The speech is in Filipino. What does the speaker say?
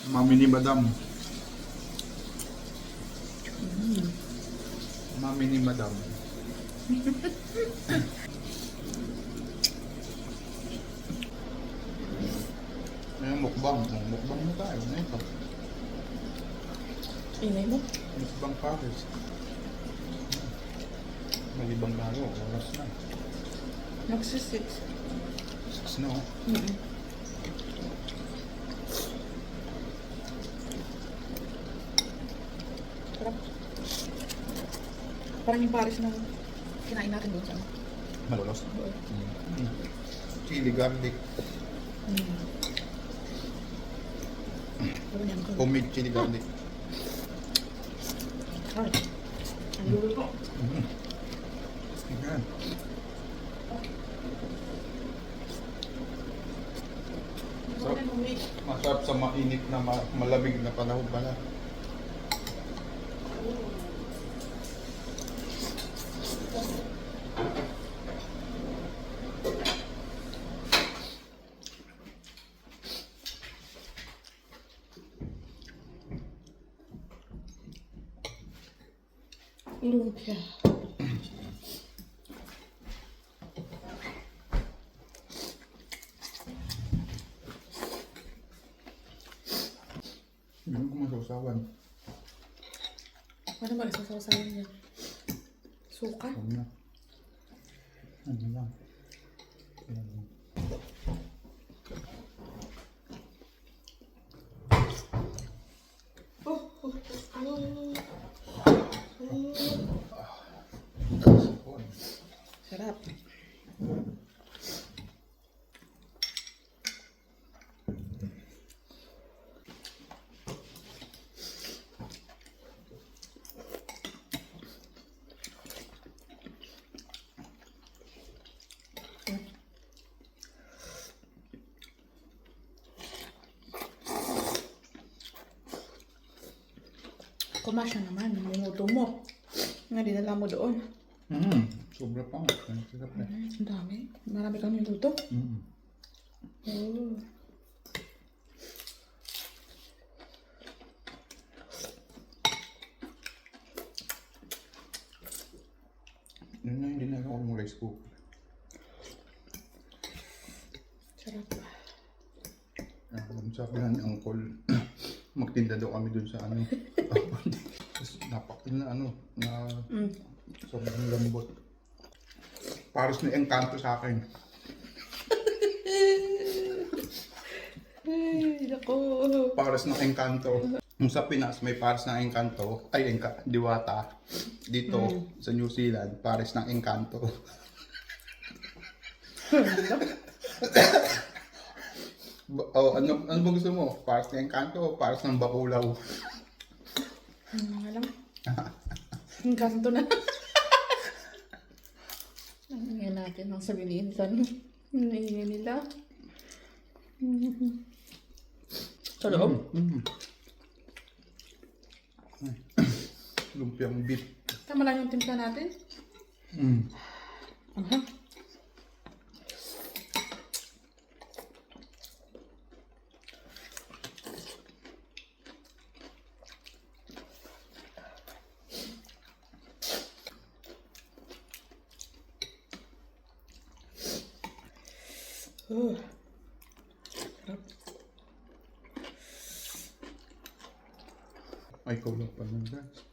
Mami ni Madam. Mami ni Madam. Ayan, mukbang. Mukbang mo tayo. Ano ito? Inay mo? Mukbang Paris. Malibang lalo. Oras na. Magsi-6. 6 na oh. Sarap. Parang yung Paris na kinain natin doon sa ano. Malolos. Chili garlic. Pero niyan ko. Homemade chili garlic. Ay. Ang lulo ko. Ayan. Masarap sa mainit na malamig na panahon pala. Lumpia. Hindi ko masawsawan. Ano ba isasawasawan yan? Suka? Huwag na. Ano lang. Ayan. Sarap. Kumasya naman, minuto mo. Nga dinala mo doon. Sobra pa nga. Ang sarap na. Ang dami. Marami kang minuto. Oh. Yun na hindi na ako ng rice cooker. Sarap. Sabi nga ni Uncle, magtinda daw kami dun sa ano. Tapos napakil na ano, na sobrang lambot. Paris na engkanto sa akin. Ay, nako. Paris ng engkanto. Kung sa Pinas may Paris ng engkanto, ay diwata. Dito sa New Zealand, Paris ng engkanto. Oh, ano ba gusto mo? Paris ng engkanto o Paris ng bakulaw? Alam. Ang kanto na. Nangyay natin ang sabi ni Insan. Nangyay nila. Sa loob? Lumpiang beef. Tama lang yung timpla natin. Aha. Sarap. Ay, ikaw lang pala guys.